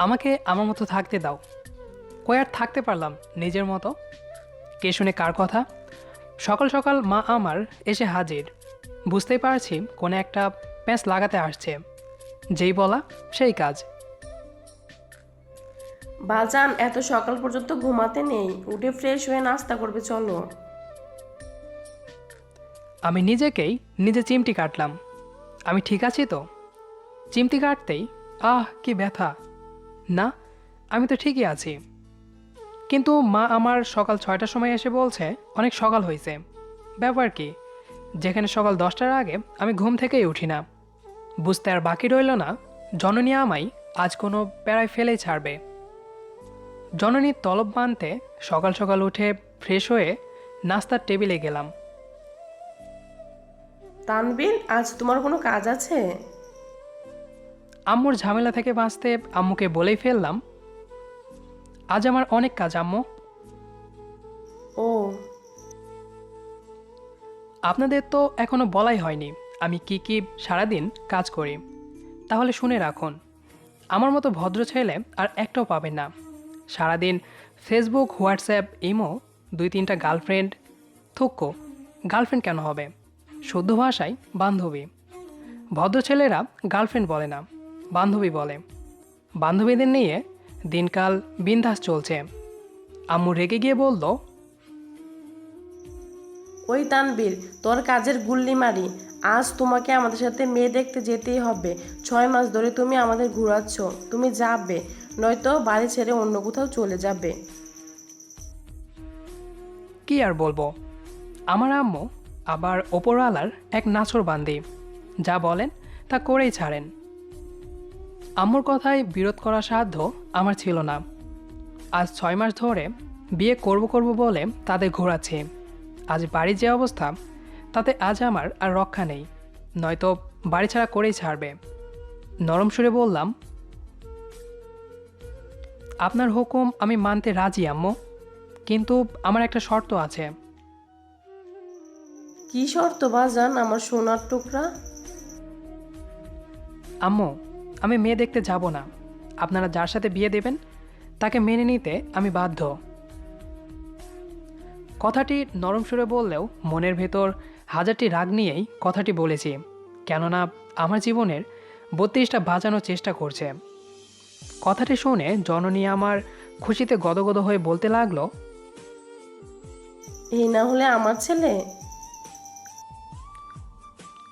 আমাকে আমার মতো থাকতে দাও। কই আর থাকতে পারলাম নিজের মতো। কে শুনে কার কথা। সকাল সকাল মা আমার এসে হাজির। বুঝতেই পারছি কোনো একটা প্যাঁচ লাগাতে আসছে। যেই বলা সেই কাজ। বাজান এত সকাল পর্যন্ত ঘুমাতে নেই, উঠে ফ্রেশ হয়ে নাস্তা করবে চলো। আমি নিজেকেই নিজে চিমটি কাটলাম। আমি ঠিক আছি তো? চিমটি কাটতেই কি ব্যথা! না, আমি তো ঠিকই আছি। কিন্তু মা আমার সকাল 6টার সময় এসে বলছে অনেক সকাল হয়েছে। ব্যাপার কি, যেখানে সকাল 10টার আগে আমি ঘুম থেকেই উঠি না। বুঝতে আর বাকি রইল না জননী আমায় আজ কোনো প্যারায় ফেলেই ছাড়বে। জননীর তলব মানতে সকাল সকাল উঠে ফ্রেশ হয়ে নাস্তার টেবিলে গেলাম। তানবীর, আজ তোমার কোনো কাজ আছে? আম্মুর ঝামেলা থেকে বাঁচতে আম্মুকে বলেই ফেললাম, আজ আমার অনেক কাজ আম্মু। ও, আপনাদের তো এখনো বলাই হয়নি আমি কি কি সারাদিন কাজ করি। তাহলে শুনে রাখুন, আমার মতো ভদ্র ছেলে আর একটাও পাবেন না। সারাদিন ফেসবুক, হোয়াটসঅ্যাপ, ইমো, 2-3টা গার্লফ্রেন্ড। থুক্কো, গার্লফ্রেন্ড কেন হবে? শুদ্ধ ভাষায় বান্ধবী। ভদ্র ছেলেরা গার্লফ্রেন্ড বলে না, বান্ধবী বলে। বান্ধবীদের নিয়ে দিনকাল বিন্দাস চলছে। আম্মু রেগে গিয়ে বলল, ওই তানবীর, তোর কাজের গুল্লি মারি। আজ তোমাকে আমাদের সাথে মেয়ে দেখতে যেতেই হবে। 6 মাস ধরে তুমি আমাদের ঘুরাচ্ছ। তুমি যাবে, নয়তো বাড়ি ছেড়ে অন্য কোথাও চলে যাবে। কি আর বলবো, আমার আম্মু আবার ওপরওয়ালার এক নাছর বান্দি। যা বলেন তা করেই ছাড়েন। আম্মুর কথায় বিরোধ করার সাধ্য আমার ছিল না। আজ 6 মাস ধরে বিয়ে করব করব বলে তাদের ঘোরাচ্ছি। আজ বাড়ির যে অবস্থা, তাতে আজ আমার আর রক্ষা নেই। নয়তো বাড়ি ছাড়া করেই ছাড়বে। নরম সুরে বললাম, আপনার হুকুম আমি মানতে রাজি আম্মু, কিন্তু আমার একটা শর্ত আছে। কি শর্ত বাজান আমার সোনার টুকরা? আম্মু, আমি মেয়ে দেখতে যাব না। আপনারা যার সাথে বিয়ে দেবেন তাকে মেনে নিতে আমি বাধ্য। কথাটি নরম সুরে বললেও মনের ভেতর হাজারটি রাগ নিয়েই কথাটি বলেছি। কেননা আমার জীবনের 32টা বাঁচানোর চেষ্টা করছে। কথাটি শুনে জননী আমার খুশিতে গদগদ হয়ে বলতে লাগলো, এই না হলে আমার ছেলে।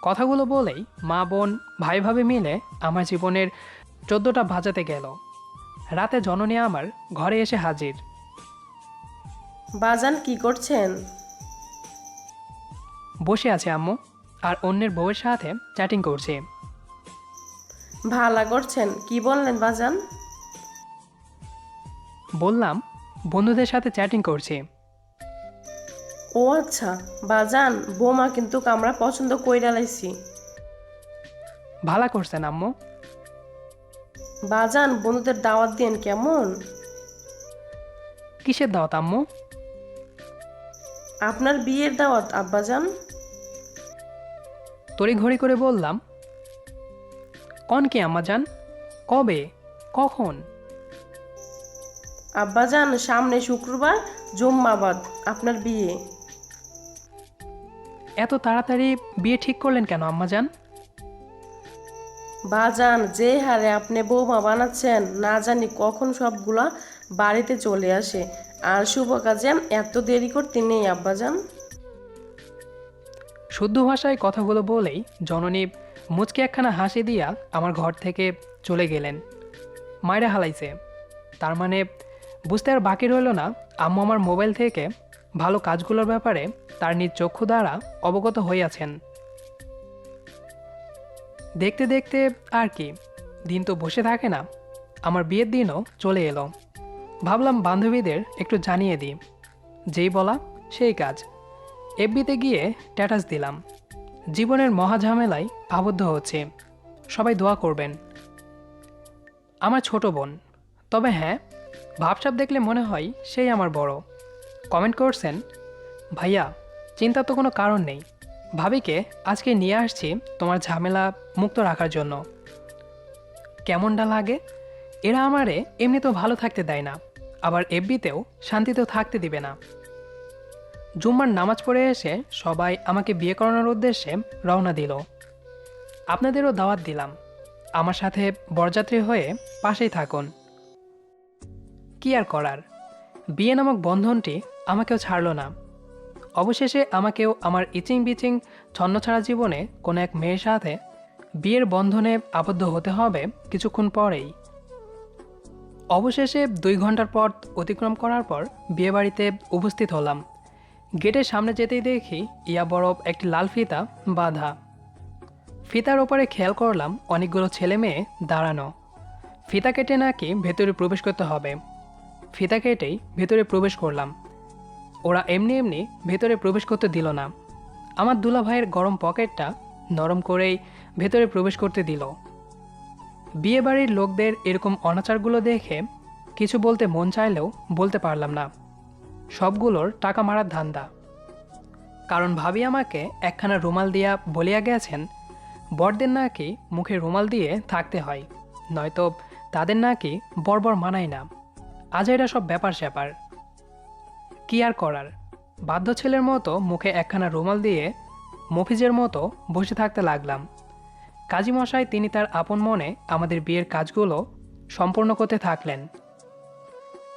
কথাগুলো বলেই মা বোন ভাই ভাবে মিলে আমার জীবনের 14টা বাজাতে গেল। রাতে জননী আমার ঘরে এসে হাজির। বাজান কি করছেন? বসে আছে আম্মু, আর অন্যের বউয়ের সাথে চ্যাটিং করছে। ভালা করছেন, কি বললেন বাজান? বললাম, বন্ধুদের সাথে চ্যাটিং করছি। ও আচ্ছা, বাজান বোমা কিন্তু আমরা পছন্দ কইরা লাইছি। ভালা করছেন আম্মু। বাজান বন্ধুদের দাওয়াত দেন কেমন? কিসের দাওয়াত আম্মু? আপনার বিয়ের দাওয়াত আব্বাজান। তড়িঘড়ি করে বললাম, কন কি আম্মা যান? কবে? কখন? আব্বাজান সামনে শুক্রবার জুম্মাবাদ আপনার বিয়ে। এত তাড়াতাড়ি বিয়ে ঠিক করলেন কেন আম্মা যান? বাজান যে হারে আপনি বৌমা বানাচ্ছেন, না জানি কখন সবগুলা বাড়িতে চলে আসে। আর শুভ কাজে এত দেরি করতে নেই আব্বাজান। শুদ্ধ ভাষায় কথাগুলো বলেই জননী মুচকে একখানা হাসি দিয়া আমার ঘর থেকে চলে গেলেন। মায়েরা হালাইছে, তার মানে বুঝতে আর বাকি রইল না আম্মু আমার মোবাইল থেকে ভালো কাজগুলোর ব্যাপারে তার নিজ চক্ষু দ্বারা অবগত হইয়াছেন। দেখতে দেখতে আর কি, দিন তো বসে থাকে না। আমার বিয়ের দিনও চলে এলো। ভাবলাম বান্ধবীদের একটু জানিয়ে দিই। যেই বলা সেই কাজ। এফবিতে গিয়ে স্ট্যাটাস দিলাম, জীবনের মহা ঝামেলায় আবদ্ধ হচ্ছে, সবাই দোয়া করবেন। আমার ছোট বোন, তবে হ্যাঁ, ভাবসাব দেখলে মনে হয় সেই আমার বড়। কমেন্ট করছেন, ভাইয়া চিন্তার তো কোনো কারণ নেই। ভাবিকে আজকে নিয়ে আসছি তোমার ঝামেলা মুক্ত রাখার জন্য। কেমনটা লাগে এরা আমারে এমনিতেও ভালো থাকতে দেয় না, আবার এফবিতেও শান্তিতেও থাকতে দিবে না। জুম্মার নামাজ পড়ে এসে সবাই আমাকে বিয়ে করানোর উদ্দেশ্যে রওনা দিল। আপনাদেরও দাওয়াত দিলাম, আমার সাথে বরযাত্রী হয়ে পাশেই থাকুন। কি আর করার, বিয়ে নামক বন্ধনটি আমাকেও ছাড়ল না। অবশেষে আমাকেও আমার ইচিং বিচিং ছন্নছাড়া জীবনে কোনো এক মেয়ের সাথে বিয়ের বন্ধনে আবদ্ধ হতে হবে কিছুক্ষণ পরেই। অবশেষে 2 ঘন্টার পথ অতিক্রম করার পর বিয়েবাড়িতে উপস্থিত হলাম। গেটের সামনে যেতেই দেখি ইয়া বরফ একটি লাল ফিতা বাঁধা। ফিতার ওপরে খেয়াল করলাম অনেকগুলো ছেলে মেয়ে দাঁড়ানো। ফিতা কেটে নাকি ভেতরে প্রবেশ করতে হবে। ফিতা কেটেই ভেতরে প্রবেশ করলাম। ওরা এমনি এমনি ভেতরে প্রবেশ করতে দিল না। আমার দুলাভাইয়ের গরম পকেটটা নরম করেই ভেতরে প্রবেশ করতে দিল। বিয়েবাড়ির লোকদের এরকম অনাচারগুলো দেখে কিছু বলতে মন চাইলেও বলতে পারলাম না। সবগুলোর টাকা মারার ধান্দা। কারণ ভাবি আমাকে একখানা রুমাল দিয়া বলিয়া গেছেন, বরদের নাকি মুখে রুমাল দিয়ে থাকতে হয়, নয়তো তাদের নাকি বর্বর মানায় না। আজ এটা সব ব্যাপার স্যাপার। কি আর করার, বাধ্য ছেলের মতো মুখে একখানা রুমাল দিয়ে মফিজের মতো বসে থাকতে লাগলাম। কাজী মশাই তিনি তার আপন মনে আমাদের বিয়ের কাজগুলো সম্পূর্ণ করতে থাকলেন।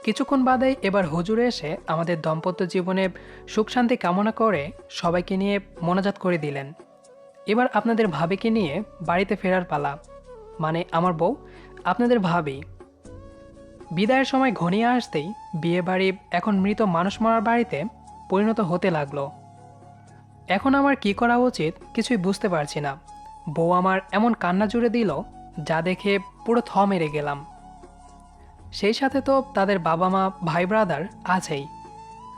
কিছুক্ষণ বাদেই এবার হুজুর এসে আমাদের দাম্পত্য জীবনে সুখ শান্তি কামনা করে সবাইকে নিয়ে মোনাজাত করে দিলেন। এবার আপনাদের ভাবিকে নিয়ে বাড়িতে ফেরার পালা, মানে আমার বউ আপনাদের ভাবি। বিদায়ের সময় ঘনিয়ে আসতেই বিয়ে বাড়ি এখন মৃত মানুষ মারার বাড়িতে পরিণত হতে লাগলো। এখন আমার কি করা উচিত কিছুই বুঝতে পারছি না। বউ আমার এমন কান্না জুড়ে দিল যা দেখে পুরো থ মেরে গেলাম। সেই সাথে তো তাদের বাবা মা ভাই ব্রাদার আছেই।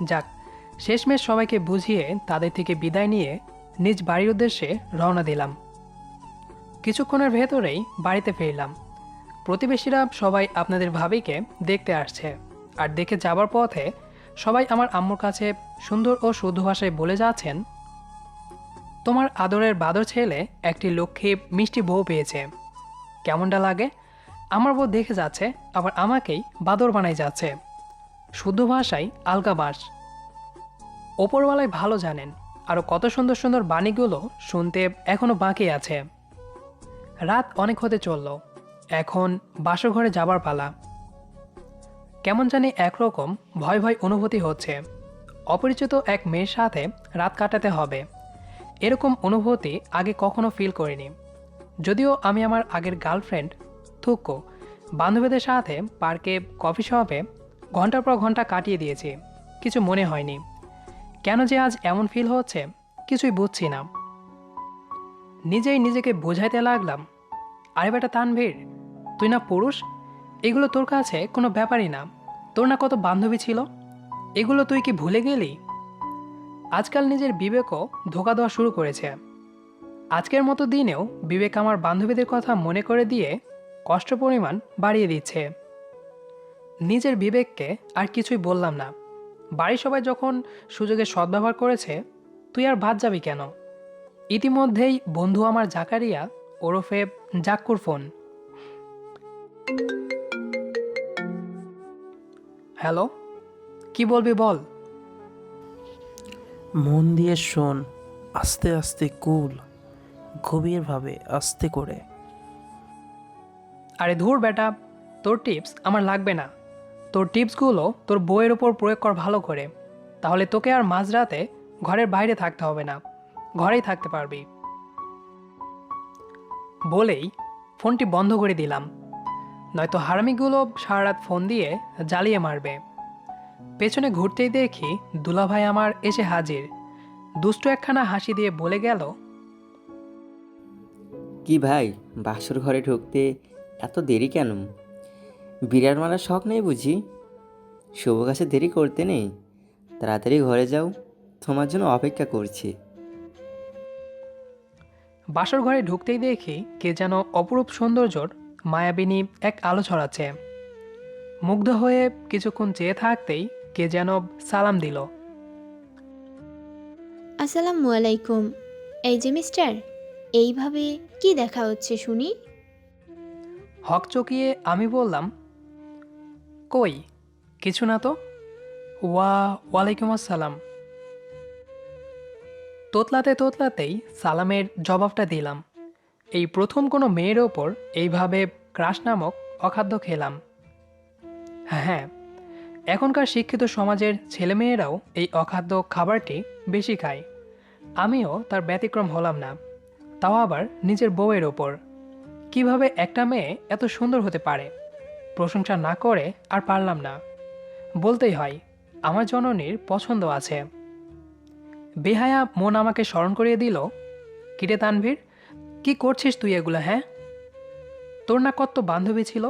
যাক, শেষমেশ সবাইকে বুঝিয়ে তাদের থেকে বিদায় নিয়ে নিজ বাড়ির উদ্দেশ্যে রওনা দিলাম। কিছুক্ষণের ভেতরেই বাড়িতে ফিরলাম। প্রতিবেশীরা সবাই আপনাদের ভাবিকে দেখতে আসছে, আর দেখে যাবার পথে সবাই আমার আম্মুর কাছে সুন্দর ও শুদ্ধ ভাষায় বলে যাচ্ছেন, তোমার আদরের বাদর ছেলে একটি লক্ষ্মী মিষ্টি বউ পেয়েছে। কেমনটা লাগে? আমার বউ দেখে যাচ্ছে, আবার আমাকেই বাদর বানাই যাচ্ছে। শুদ্ধ ভাষায় আলগা বাস। ওপরওয়ালাই ভালো জানেন আরও কত সুন্দর সুন্দর বাণীগুলো শুনতে এখনও বাকি আছে। রাত অনেক হতে চলল, এখন বাসর ঘরে যাবার পালা। কেমন জানি একরকম ভয় ভয় অনুভূতি হচ্ছে। অপরিচিত এক মেয়ের সাথে রাত কাটাতে হবে, এরকম অনুভূতি আগে কখনো ফিল করিনি। যদিও আমি আমার আগের গার্লফ্রেন্ড থুক্কো বান্ধবীদের সাথে পার্কে কফি শপে ঘন্টার পর ঘন্টা কাটিয়ে দিয়েছি, কিছু মনে হয়নি। কেন যে আজ এমন ফিল হচ্ছে কিছুই বুঝছি না। নিজেই নিজেকে বোঝাইতে লাগলাম, আরে বেটা তানভীর, তুই না পুরুষ, এগুলো তোর কাছে কোনো ব্যাপারই না। তোর না কত বান্ধবী ছিল, এগুলো তুই কি ভুলে গেলি? আজকাল নিজের বিবেকও ধোঁকা দেওয়া শুরু করেছে। আজকের মতো দিনেও বিবেক আমার বান্ধবীদের কথা মনে করে দিয়ে কষ্ট পরিমাণ বাড়িয়ে দিচ্ছে। নিজের বিবেককে আর কিছুই বললাম না। বাড়ির সবাই যখন সুযোগের সদ্ব্যবহার করেছে, তুই আর বাদ যাবি কেন? ইতিমধ্যেই বন্ধু আমার জাকারিয়া ওরফে জাক্কুর ফোন। হ্যালো, কি বলবি বল। মন দিয়ে শোন, আস্তে আস্তে কুল, গভীরভাবে আস্তে করে। আরে ধুর বেটা, তোর টিপস আমার লাগবে না। তোর টিপসগুলো তোর বইয়ের ওপর প্রয়োগ কর ভালো করে, তাহলে তোকে আর মাঝরাতে ঘরের বাইরে থাকতে হবে না, ঘরেই থাকতে পারবি। বলেই ফোনটি বন্ধ করে দিলাম, নয়তো হারামিগুলো সারা রাত ফোন দিয়ে জ্বালিয়ে মারবে। পেছনে ঘুরতেই দেখি দুলাভাই আমার এসে হাজির। দুষ্টু একখানা হাসি দিয়ে বলে গেল, কি ভাই, বাসর ঘরে ঢুকতে এত দেরি কেন? বিড়াল মারার শখ নেই বুঝি? শুভ কাছে দেরি করতে নেই, তাড়াতাড়ি ঘরে যাও, তোমার জন্য অপেক্ষা করছি। বাসর ঘরে ঢুকতেই দেখি কে যেন অপরূপ সৌন্দর্যর মায়াবিনী এক আলো ছড়াচ্ছে। মুগ্ধ হয়ে কিছুক্ষণ চেয়ে থাকতেই কে যেন সালাম দিল। আসসালামু আলাইকুম। এই যে মিস্টার, এইভাবে কি দেখা হচ্ছে শুনি? হক চকিয়ে আমি বললাম, কই কিছু না তো। ওয়ালাইকুম আসসালাম। তোতলাতে তোতলাতেই সালামের জবাবটা দিলাম। এই প্রথম কোনো মেয়ের ওপর এইভাবে ক্রাশ নামক অখাদ্য খেলাম। হ্যাঁ, এখনকার শিক্ষিত সমাজের ছেলেমেয়েরাও এই অখাদ্য খাবারটি বেশি খায়। আমিও তার ব্যতিক্রম হলাম না, তাও আবার নিজের বউয়ের ওপর। কিভাবে একটা মেয়ে এত সুন্দর হতে পারে, প্রশংসা না করে আর পারলাম না। বলতেই হয় আমার জননীর পছন্দ আছে। বেহায়া মন আমাকে স্মরণ করিয়ে দিল, কিরে তানভীর, কি করছিস তুই এগুলো? হ্যাঁ, তোর না কত বান্ধবী ছিল,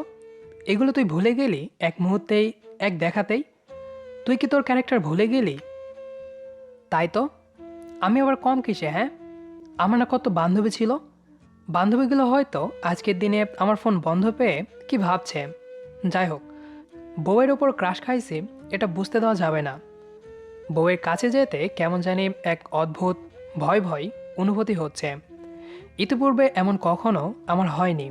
এগুলো তুই ভুলে গেলি এক মুহূর্তেই, এক দেখাতেই? তুই কি তোর ক্যারেক্টার ভুলে গেলি? তাই তো, আমি আবার কম কিসে? হ্যাঁ, আমার না কত বান্ধবী ছিল। বান্ধবীগুলো হয়তো আজকের দিনে আমার ফোন বন্ধ পেয়ে কি ভাবছে। যাই হোক, বউয়ের ওপর ক্রাশ খাইছি এটা বুঝতে দেওয়া যাবে না। বউয়ের কাছে যেতে কেমন জানি এক অদ্ভুত ভয় ভয় অনুভূতি হচ্ছে। ইতিপূর্বে এমন কখনো আমার হয়নি।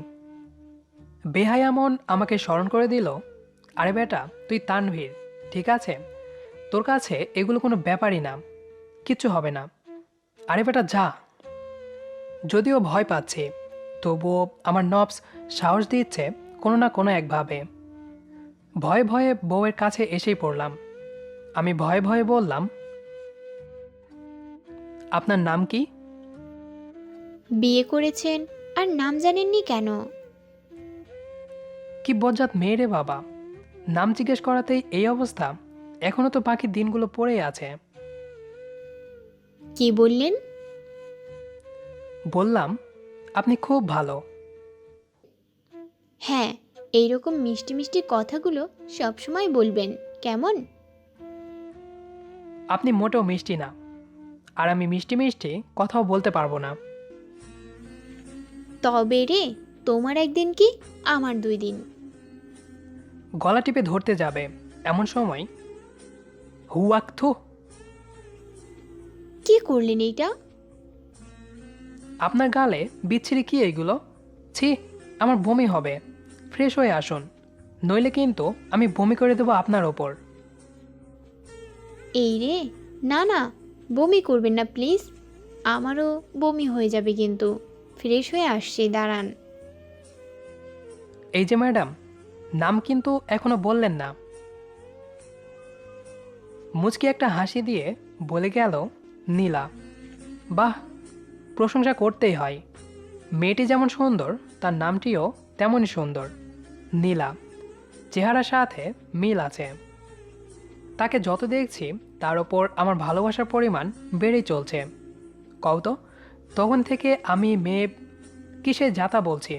বেহায়া মন আমাকে স্মরণ করে দিল, আরে বেটা তুই তানভীর, ঠিক আছে? তোর কাছে এগুলো কোনো ব্যাপারই না, কিচ্ছু হবে না। আরে বেটা যা। যদিও ভয় পাচ্ছি, তবুও আমার নবস সাহস দিচ্ছে কোনো না কোনো একভাবে। ভয়ে ভয়ে বউয়ের কাছে এসেই পড়লাম। আমি ভয়ে ভয়ে বললাম, আপনার নাম কি? বিয়ে করেছেন আর নাম জানেননি কেন? কি বজ্জাত মেয়ে রে বাবা, নাম জিজ্ঞেস করাতেই এই অবস্থা। এখনো তো বাকি দিনগুলো পড়েই আছে। কি বললেন? বললাম, আপনি খুব ভালো। হ্যাঁ, এইরকম মিষ্টি মিষ্টি কথাগুলো সবসময় বলবেন, কেমন? আপনি মোটেও মিষ্টি না, আর আমি মিষ্টি মিষ্টি কথাও বলতে পারবো না। তবে রে, তোমার একদিন কি আমার 2 দিন। গলা টিপে ধরতে যাবে এমন সময় হুয়াক্থু। কি করলেন এইটা? আপনার গালে বিচ্ছিরি কি এইগুলো? ছি, আমার বমি হবে। ফ্রেশ হয়ে আসুন, নইলে কিন্তু আমি বমি করে দেবো আপনার ওপর। এই রে, না না, বমি করবেন না প্লিজ। আমারও বমি হয়ে যাবে কিন্তু। ফ্রেশ হয়ে আসছি, দাঁড়ান। এই যে ম্যাডাম, নাম কিন্তু এখনো বললেন না। মুচকি একটা হাসি দিয়ে বলে গেল নীলা। বাহ, প্রশংসা করতেই হয়। মেয়েটি যেমন সুন্দর তার নামটিও তেমনই সুন্দর, নীলা। চেহারার সাথে মিল আছে। তাকে যত দেখছি তার ওপর আমার ভালোবাসার পরিমাণ বেড়েই চলছে। কও তো, তখন থেকে আমি মেয়ে কিসে যাতা বলছি।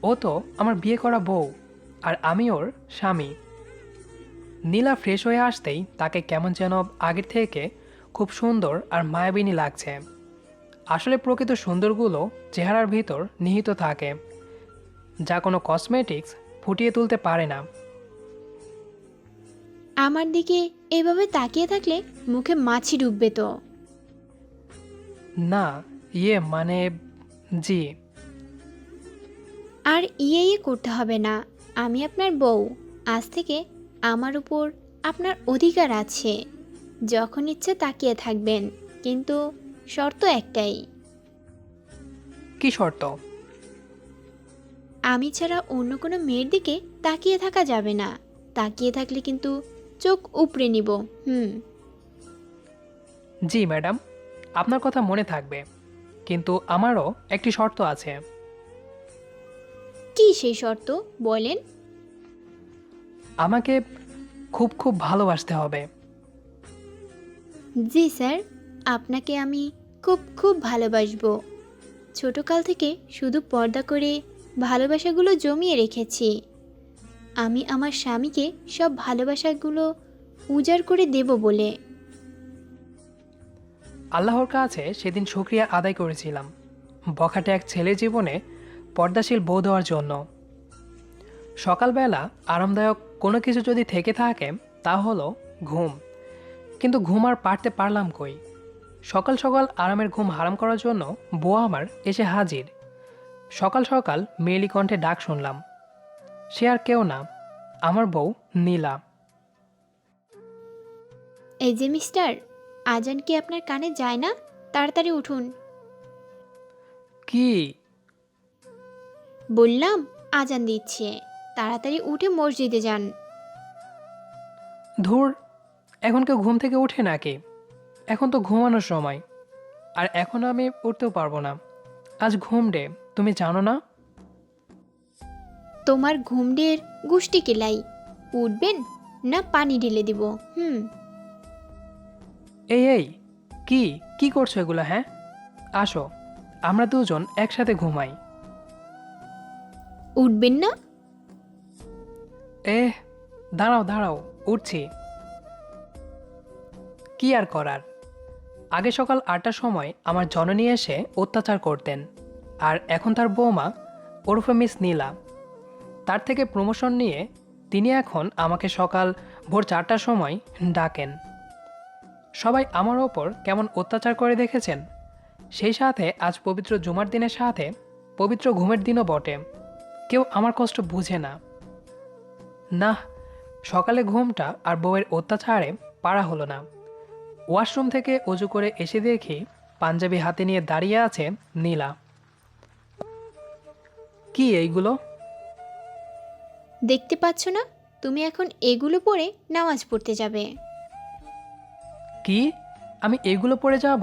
ও তো আমার বিয়ে করা বউ, আর আমি ওর স্বামী। নীলা ফ্রেশ হয়ে আসতেই তাকে কেমন যেন আগের থেকে খুব সুন্দর আর মায়াবিনী লাগছে। আসলে প্রকৃত সুন্দরগুলো চেহারার ভিতর নিহিত থাকে, যা কোনো কসমেটিক্স ফুটিয়ে তুলতে পারে না। আমার দিকে এভাবে তাকিয়ে থাকলে মুখে মাছি ঢুকবে তো। না, ইয়ে মানে, জি। আর ইয়ে করতে হবে না, আমি আপনার বউ। আজ থেকে আমার উপর আপনার অধিকার আছে। যখন ইচ্ছে তাকিয়ে থাকবেন, কিন্তু শর্ত একটাই। কি শর্ত? আমি ছাড়া অন্য কোনো মেয়ের দিকে তাকিয়ে থাকা যাবে না। তাকিয়ে থাকলে কিন্তু চোখ উপড়ে নিব। জি ম্যাডাম, আপনার কথা মনে থাকবে, কিন্তু আমারও একটি শর্ত আছে। কি সেই শর্ত, বলেন? আমাকে খুব খুব ভালোবাসতে হবে। জি স্যার, আপনাকে আমি খুব খুব ভালোবাসবো। ছোটকাল থেকে শুধু পর্দা করে ভালোবাসাগুলো জমিয়ে রেখেছি। আমি আমার স্বামীকে সব ভালোবাসাগুলো উজাড় করে দেব বলে। আল্লাহর কাছে সেদিন শুকরিয়া আদায় করেছিলাম বখাটে এক ছেলের জীবনে পর্দাশীল বউ দেওয়ার জন্য। সকালবেলা আরামদায়ক কোনো কিছু যদি থেকে থাকে তা হলো ঘুম, কিন্তু ঘুম আর পারতে পারলাম কই। সকাল সকাল আরামের ঘুম হারাম করার জন্য বউ আমার এসে হাজির। সকাল সকাল মেয়েলি কণ্ঠে ডাক শুনলাম। সে আর কেউ না, আমার বউ নীলা। এই যে মিস্টার, আজান কি আপনার কানে যায় না? তাড়াতাড়ি উঠুন। কি? বললাম আজান দিচ্ছে, তাড়াতাড়ি উঠে মসজিদে যান। ধুর, এখন কেউ ঘুম থেকে উঠে নাকি? এখন তো ঘুমানোর সময়, আর এখন আমি উঠতেও পারবো না। আজ ঘুম ডে, তুমি জানো না? তোমার ঘুমডের গুষ্টি কেলাই। উঠবেন না পানি ঢেলে দিব? এই এই, কি কি করছো এগুলো? হ্যাঁ, আসো, আমরা দুজন একসাথে ঘুমাই। উঠবেন না? দাঁড়াও দাঁড়াও, উঠছি। কি আর করার, আগে সকাল 8টার সময় আমার জননী এসে অত্যাচার করতেন, আর এখন তার বৌমা ওরফে মিস নীলা, তার থেকে প্রমোশন নিয়ে তিনি এখন আমাকে সকাল ভোর 4টার সময় ডাকেন। সবাই আমার ওপর কেমন অত্যাচার করে দেখেছেন। সেই সাথে আজ পবিত্র জুমার দিনের সাথে পবিত্র ঘুমের দিনও বটে। কেউ আমার কষ্ট বুঝে না। না, সকালে ঘুমটা আর বউয়ের অত্যাচারে পারা হলো না। ওয়াশরুম থেকে অজু করে এসে দেখি পাঞ্জাবি হাতে নিয়ে দাঁড়িয়ে আছে নীলা। কি এইগুলো? দেখতে পাচ্ছ না? তুমি এখন এগুলো পরে নামাজ পড়তে যাবে। কি? আমি এগুলো পরে যাব?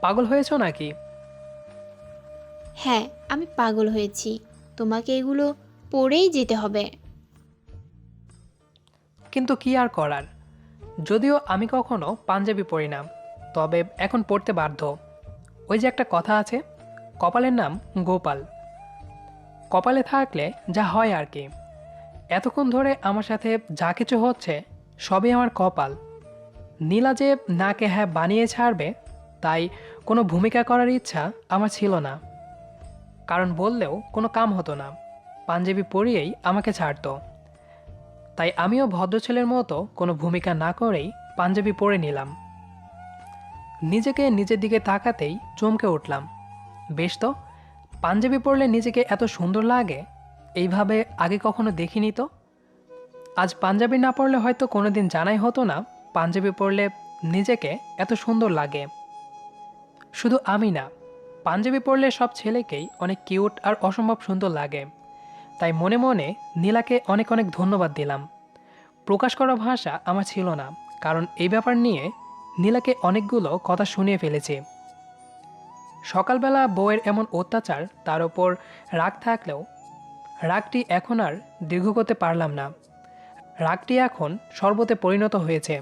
পাগল হয়েছো নাকি? হ্যাঁ, আমি পাগল হয়েছি। তোমাকে এগুলো পরেই যেতে হবে। কিন্তু কি আর করার, যদিও আমি কখনো পাঞ্জাবি পরি না, তবে এখন পড়তে বাধ্য। ওই যে একটা কথা আছে, কপালের নাম গোপাল। কপালে থাকলে যা হয় আর কি। এতক্ষণ ধরে আমার সাথে যা কিছু হচ্ছে সবই আমার কপাল। নীলা যে নাকে হ্যাঁ বানিয়ে ছাড়বে, তাই কোনো ভূমিকা করার ইচ্ছা আমার ছিল না। কারণ বললেও কোনো কাম হতো না, পাঞ্জাবি পরিয়েই আমাকে ছাড়তো। তাই আমিও ভদ্র ছেলের মতো কোনো ভূমিকা না করেই পাঞ্জাবি পরে নিলাম। নিজেকে নিজের দিকে তাকাতেই চমকে উঠলাম। বেশ তো, পাঞ্জাবি পরলে নিজেকে এত সুন্দর লাগে, এইভাবে আগে কখনো দেখিনি তো। আজ পাঞ্জাবি না পরলে হয়তো কোনোদিন জানাই হতো না পাঞ্জাবি পরলে নিজেকে এত সুন্দর লাগে। শুধু আমি না, পাঞ্জাবি পরলে সব ছেলেকেই অনেক কিউট আর অসম্ভব সুন্দর লাগে। তাই মনে মনে নীলাকে অনেক অনেক ধন্যবাদ দিলাম। প্রকাশ করা ভাষা আমার ছিল না, কারণ এই ব্যাপার নিয়ে নীলাকে অনেকগুলো কথা শুনিয়ে ফেলেছি। সকালবেলা বউয়ের এমন অত্যাচার, তার ওপর রাগ থাকলেও রাগটি এখন আর দীর্ঘ করতে পারলাম না। রাগটি এখন শরবতে পরিণত হয়েছে,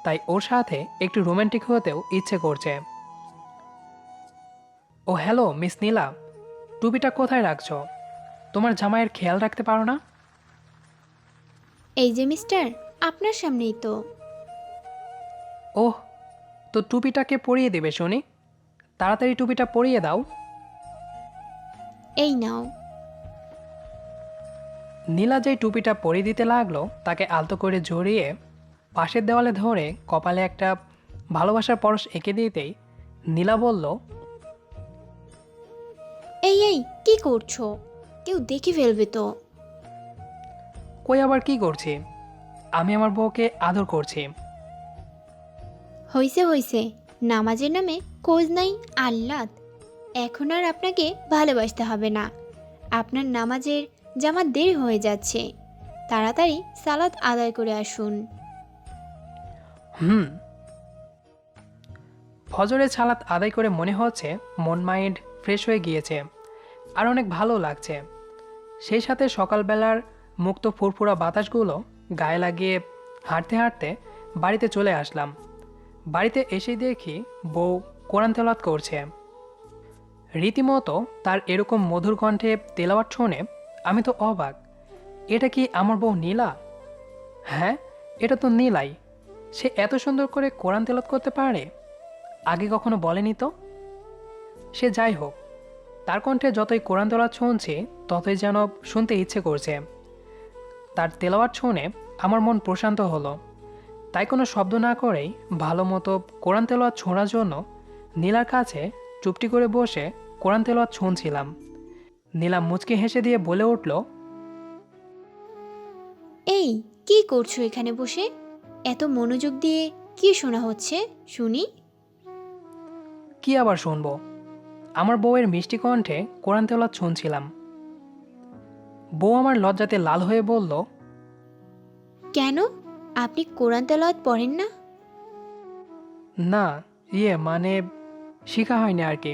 তাই ওর সাথে একটু রোমান্টিক হতেও ইচ্ছে করছে। ও হ্যালো মিস নীলা, টুপিটা কোথায় রাখছো? তোমার জামাইয়ের খেয়াল রাখতে পারো না? এই যে মিস্টার, আপনার সামনেই তো। ওহ, তো টুপিটাকে পরিয়ে দেবে শুনি। তাড়াতাড়ি টুপিটা পরিয়ে দাও। এই নাও। নীলা যেই টুপিটা পরিয়ে দিতে লাগলো, তাকে আলতো করে জড়িয়ে পাশের দেওয়ালে ধরে কপালে একটা ভালোবাসার পরশ এঁকে দিতেই নীলা বলল, এই এই, কি করছো? কেউ দেখে ফেলবে তো। কই আবার কি করছি? আমি আমার বউকে আদর করছি। হইছে হইছে, নামাজের নামে খোঁজ নাই আহ্লাদ। এখন আর আপনাকে ভালোবাসতে হবে না। আপনার নামাজের জামাত দেরি হয়ে যাচ্ছে, তাড়াতাড়ি সালাত আদায় করে আসুন। ফজরের সালাত আদায় করে মনে হচ্ছে মন মাইন্ড ফ্রেশ হয়ে গিয়েছে, আর অনেক ভালো লাগছে। সেই সাথে সকালবেলার মুক্ত ফুরফুরা বাতাসগুলো গায়ে লাগিয়ে হাঁটতে হাঁটতে বাড়িতে চলে আসলাম। বাড়িতে এসেই দেখি বউ কোরআন তেলাওয়াত করছে। রীতিমতো তার এরকম মধুর কণ্ঠে তেলাওয়াত শুনে আমি তো অবাক। এটা কি আমার বউ নীলা? হ্যাঁ, এটা তো নীলাই। সে এত সুন্দর করে কোরআন তেলাওয়াত করতে পারে, আগে কখনো বলেনি তো। সে যাই হোক, তার কণ্ঠে যতই কোরআন তেলাওয়াত শুনছি ততই যেন শুনতে ইচ্ছে করছে। তার তেলাওয়াত শুনে আমার মন প্রশান্ত হলো। তাই কোনো শব্দ না করেই ভালো মতো কোরআন তেলাওয়াত শোনার জন্য নীলার কাছে চুপটি করে বসে কোরআন তেলাওয়াত শুনছিলাম। নীলা মুচকি হেসে দিয়ে বলে উঠল, এই, কি করছো এখানে বসে? এত মনোযোগ দিয়ে কি শোনা হচ্ছে শুনি? কি আবার শুনবো? আমার বউয়ের মিষ্টি কণ্ঠে কোরআন তেলাওয়াত শুনছিলাম। বউ আমার লজ্জাতে লাল হয়ে বলল, কেন, আপনি কোরআন তেলাওয়াত পড়েন না? না, মানে শেখা হয়নি আর কি।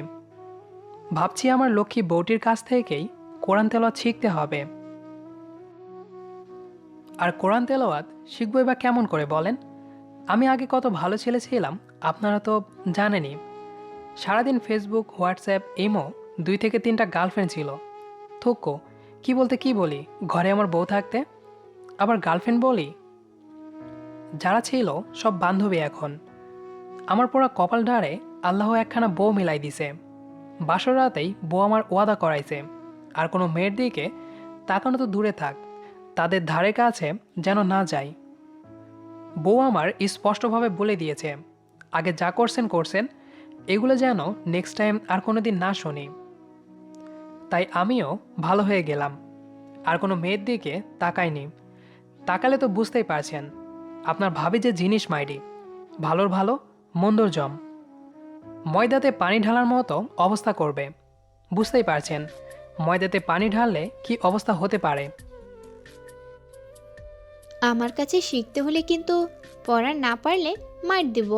ভাবছি আমার লক্ষ্মী বউটির কাছ থেকেই কোরআন তেলাওয়াত শিখতে হবে। আর কোরআন তেলাওয়াত শিখবই বা কেমন করে বলেন? আমি আগে কত ভালো ছেলে ছিলাম আপনারা তো জানেনই। সারাদিন ফেসবুক, হোয়াটসঅ্যাপ, ইমো 2 থেকে 3টা গার্লফ্রেন্ড ছিল। থুক্কো, কি বলতে কি বলি, ঘরে আমার বউ থাকতে আবার গার্লফ্রেন্ড বলি? যারা ছিল সব বান্ধবী এখন। আমার পোড়া কপাল ডারে আল্লাহ একখানা বউ মিলাই দিছে। বাসর রাতেই বউ আমার ওয়াদা করাইছে, আর কোনো মেয়ের দিকে তাকানো তো দূরে থাক, তাদের ধারে কাছে যেন না যাই। বউ আমার স্পষ্টভাবে বলে দিয়েছে, আগে যা করছেন করছেন, এগুলো যেন নেক্সট টাইম আর কোনো দিন না শুনি। তাই আমিও ভালো হয়ে গেলাম, আর কোনো মেয়ের দিকে তাকাইনি। তাকালে তো বুঝতেই পারছেন, আপনার ভাবি যে জিনিস মাইরি, ভালোর ভালো মন্দর জম। ময়দাতে পানি ঢালার মতো অবস্থা করবে। বুঝতেই পারছেন ময়দাতে পানি ঢাললে কি অবস্থা হতে পারে। আমার কাছে শিখতে হলে কিন্তু পড়া না পারলে মার দেব।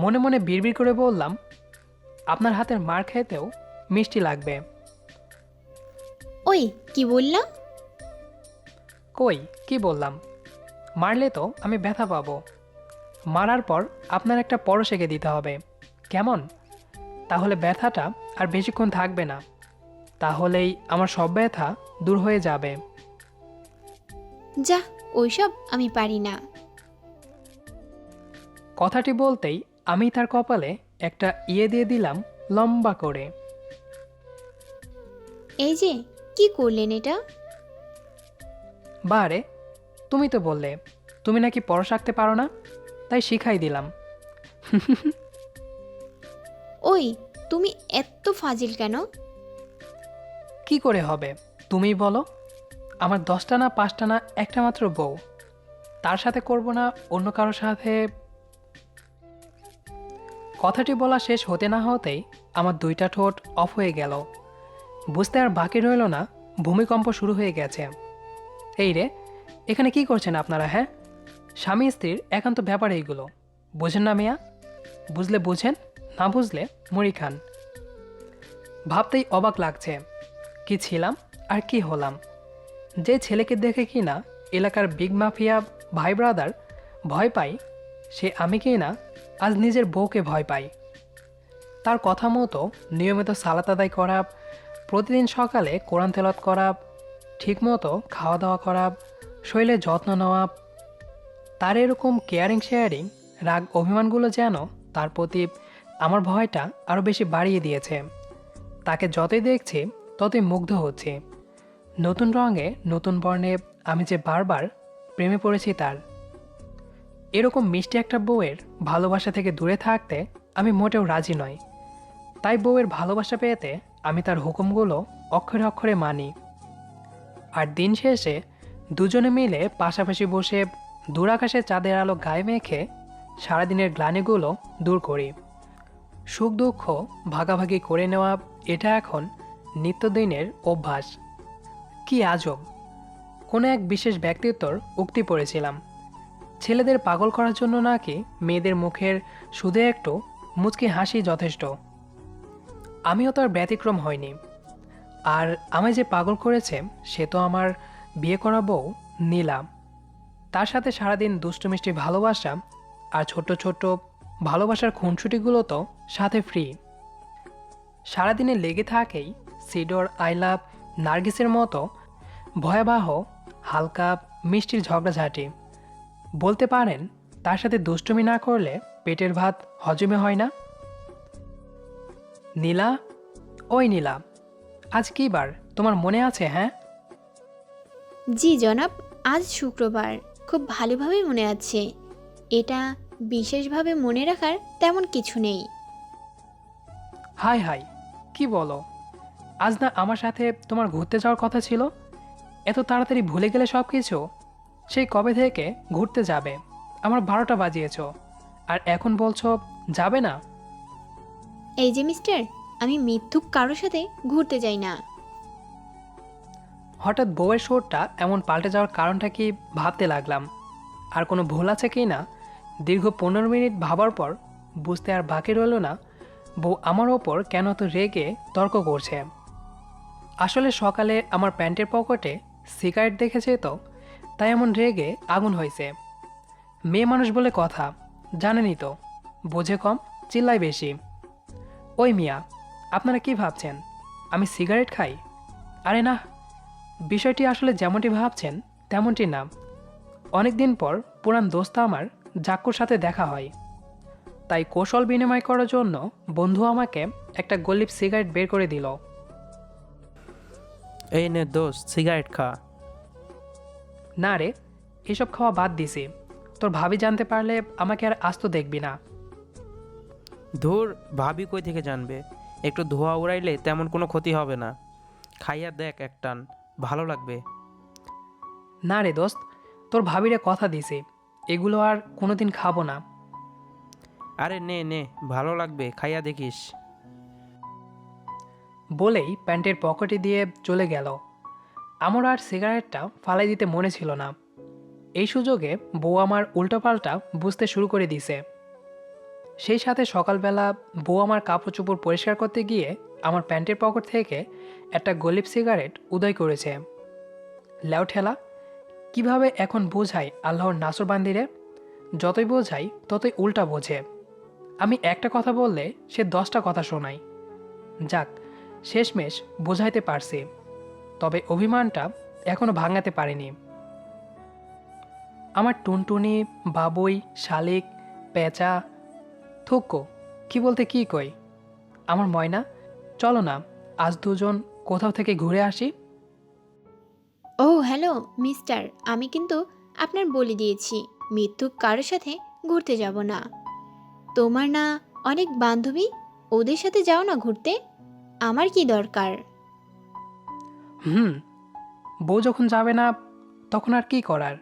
মনে মনে বিড়বিড় করে বললাম, আপনার হাতের মার খেতেও মিষ্টি লাগবে। ওই, কি বললাম? কই কি বললাম? মারলে তো আমি ব্যথা পাবো। মারার পর আপনার একটা পরশ এঁকে দিতে হবে, কেমন? তাহলে ব্যথাটা আর বেশিক্ষণ থাকবে না। তাহলেই আমার সব ব্যথা দূর হয়ে যাবে। যা, ওইসব আমি পারি না। কথাটি বলতেই আমি তার কপালে একটা দিয়ে দিলাম লম্বা করে। এই যে, কি করলেন এটা? বারে, তুমি তো বললে তুমি নাকি পরশ আঁকতে পারো না, তাই শিখাই দিলাম। ওই, তুমি এত ফাজিল কেন? কি করে হবে তুমিই বলো? আমার 10টা না 5টা না একটা মাত্র বউ, তার সাথে করব না অন্য কারোর সাথে? কথাটি বলা শেষ হতে না হতেই আমার 2টা ঠোঁট অফ হয়ে গেল। বুঝতে আর বাকি রইল না, ভূমিকম্প শুরু হয়ে গেছে। এই রে, এখানে কি করছেন আপনারা? হ্যাঁ, স্বামী স্ত্রীর একান্ত ব্যাপার এইগুলো, বোঝেন না মিয়া? বুঝলে বুঝেন, না বুঝলে মুড়ি খান। ভাবতেই অবাক লাগছে, কি ছিলাম আর কি হলাম। যে ছেলেকে দেখে কি না এলাকার বিগ মাফিয়া ভাই ব্রাদার ভয় পাই, সে আমি কি না আজ নিজের বউকে ভয় পাই। তার কথা মতো নিয়মিত সালাত আদায় করা, প্রতিদিন সকালে কোরআন তেলাওয়াত করা, ঠিকমতো খাওয়া দাওয়া করা, শরীরের যত্ন নেওয়া, তার এরকম কেয়ারিং শেয়ারিং রাগ অভিমানগুলো যেন তার প্রতি আমার ভয়টা আরও বেশি বাড়িয়ে দিয়েছে। তাকে যতই দেখছি ততই মুগ্ধ হচ্ছি। নতুন রঙে নতুন বর্ণে আমি যে বারবার প্রেমে পড়েছি তার। এরকম মিষ্টি একটা বউয়ের ভালোবাসা থেকে দূরে থাকতে আমি মোটেও রাজি নই। তাই বউয়ের ভালোবাসা পেতে আমি তার হুকুমগুলো অক্ষরে অক্ষরে মানি। আর দিন শেষে দুজনে মিলে পাশাপাশি বসে দূর আকাশে চাঁদের আলো গায়ে মেখে সারাদিনের গ্লানিগুলো দূর করি। সুখ দুঃখ ভাগাভাগি করে নেওয়া, এটা এখন নিত্যদিনের অভ্যাস। কি আজব, কোনো এক বিশেষ ব্যক্তিত্বর উক্তি পড়েছিলাম, ছেলেদের পাগল করার জন্য নাকি মেয়েদের মুখের শুধু একটু মুচকি হাসি যথেষ্ট। আমিও তার ব্যতিক্রম হয়নি। আর আমায় যে পাগল করেছে সে তো আমার বিয়ে করা বউ নীলা। তার সাথে সারাদিন দুষ্টু মিষ্টি ভালোবাসা, আর ছোট্ট ছোট্ট ভালোবাসার খুনসুটিগুলো তো সাথে ফ্রি। সারাদিনে লেগে থাকেই সিডর, আই লাভ, নার্গিসের মতো ভয়াবহ হালকা মিষ্টির ঝগড়াঝাঁটি। বলতে পারেন তার সাথে দুষ্টুমি না করলে পেটের ভাত হজমে হয় না। নীলা, ওই নীলা, আজ কী বার তোমার মনে আছে? হ্যাঁ, জি জনাব, আজ শুক্রবার। খুব ভালোভাবে মনে আছে। এটা বিশেষভাবে মনে রাখার তেমন কিছু নেই। হাই হাই, কি বলো? আজ না আমার সাথে তোমার ঘুরতে যাওয়ার কথা ছিল? এত তাড়াতাড়ি ভুলে গেলে সব কিছু? সেই কবে থেকে ঘুরতে যাবে, আমার 12টা বাজিয়েছ, আর এখন বলছো যাবে না? এই যে মিস্টার, আমি মিথ্যুক কারোর সাথে ঘুরতে যাই না। হঠাৎ বউয়ের সুরটা এমন পাল্টে যাওয়ার কারণটা কি ভাবতে লাগলাম। আর কোনো ভুল আছে কি না দীর্ঘ 15 মিনিট ভাবার পর বুঝতে আর বাকি রইল না বউ আমার ওপর কেন এত রেগে তর্ক করছে। আসলে সকালে আমার প্যান্টের পকেটে সিগারেট দেখেছে তো, তাই এমন রেগে আগুন হয়েছে। মেয়ে মানুষ বলে কথা, জানেনই তো, বোঝে কম, চিল্লায় বেশি। ওই মিয়া, আপনারা কি ভাবছেন আমি সিগারেট খাই? আরে না, বিষয়টি আসলে যেমনটি ভাবছেন তেমনটি না। অনেক দিন পর পুরান দোস্ত আমার জাক্কুর সাথে দেখা হয়, তাই কৌশল বিনিময় করার জন্য বন্ধু আমাকে একটা গলিপ সিগারেট বের করে দিল। এই নে দোস্ত, সিগারেট খা। না রে, এসব খাওয়া বাদ দিছি। তোর ভাবি জানতে পারলে আমাকে আর আস্ত দেখবি না। ধুর, ভাবি কই থেকে জানবে? একটু ধোয়া উড়াইলে তেমন কোনো ক্ষতি হবে না। খাইয়া দেখ এক টান, ভালো লাগবে। না রে দোস্ত, তোর ভাবিরে কথা দিছি, এগুলো আর কোনোদিন খাবো না। আরে নে নে, ভালো লাগবে, খাইয়া দেখিস। বলেই প্যান্টের পকেটে দিয়ে চলে গেল। আমার আর সিগারেটটা ফালাই দিতে মনে ছিল না। এই সুযোগে বউ আমার উল্টোপাল্টা বুঝতে শুরু করে দিছে। সেই সাথে সকালবেলা বউ আমার কাপড় চোপড় পরিষ্কার করতে গিয়ে আমার প্যান্টের পকেট থেকে একটা গলিপ সিগারেট উদয় করেছে। লেও ঠেলা, কিভাবে এখন বোঝাই আল্লাহর নাসরবান্দিরে? যতই বোঝাই ততই উল্টা বোঝে। আমি একটা কথা বললে সে 10টা কথা শোনায়। যাক, শেষমেশ বোঝাইতে পারছি, তবে অভিমানটা এখনো ভাঙাতে পারিনি। আমার টুনটুনি, বাবুই, শালিক, পেঁচা, থুক্কো, কি বলতে কি কই, আমার ময়না, চলো না আজ দুজন কোথাও থেকে ঘুরে আসি। ও হ্যালো মিস্টার, আমি কিন্তু আপনার বলে দিয়েছি মিথ্যুক কারোর সাথে ঘুরতে যাব না। তোমার না অনেক বান্ধবী, ওদের সাথে যাও না ঘুরতে, আমার কি দরকার? বউ যখন যাবে না তখন আর কি করার,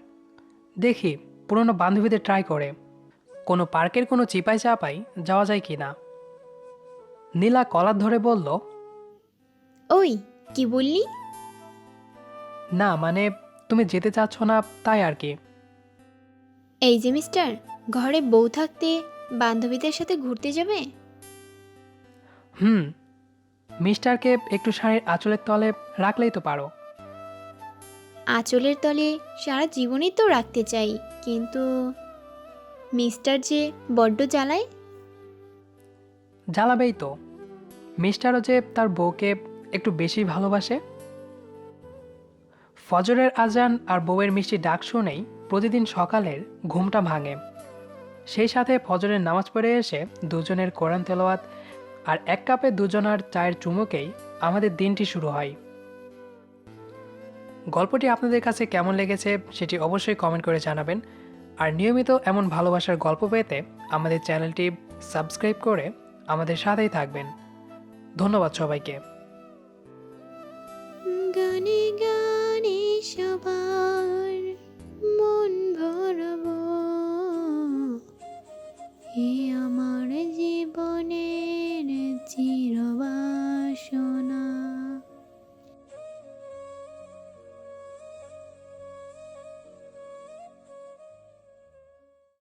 দেখি পুরনো বান্ধবীদের ট্রাই করে কোনো পার্কের কোনো চিপাই চাপাই যাওয়া যায় কি না। নীলা কলার ধরে বলল, ওই কি বললি? না মানে তুমি যেতে চাচ্ছ না তাই আর কি। এই যে মিস্টার, ঘরে বউ থাকতে বান্ধবীদের সাথে ঘুরতে যাবে? মিস্টারকে একটু শাড়ির আঁচলের তলে রাখলেই তো পারো। আঁচলের তলে সারা জীবনই তো রাখতে চাই, কিন্তু মিস্টার যে বড্ড জ্বালায়। জ্বালাবেই তো, মিস্টারও যে তার বউকে একটু বেশি ভালোবাসে। ফজরের আজান আর বউয়ের মিষ্টি ডাক শুনেই প্রতিদিন সকালের ঘুমটা ভাঙে। সেই সাথে ফজরের নামাজ পড়ে এসে দুজনের কোরআন তেলাওয়াত আর এক কাপে দুজনার চায়ের চুমুকেই আমাদের দিনটি শুরু হয়। গল্পটি আপনাদের কাছে কেমন লেগেছে সেটি অবশ্যই কমেন্ট করে জানাবেন। আর নিয়মিত এমন ভালোবাসার গল্প পেতে আমাদের চ্যানেলটি সাবস্ক্রাইব করে আমাদের সাথেই থাকবেন। ধন্যবাদ সবাইকে। গানে গানে সবাই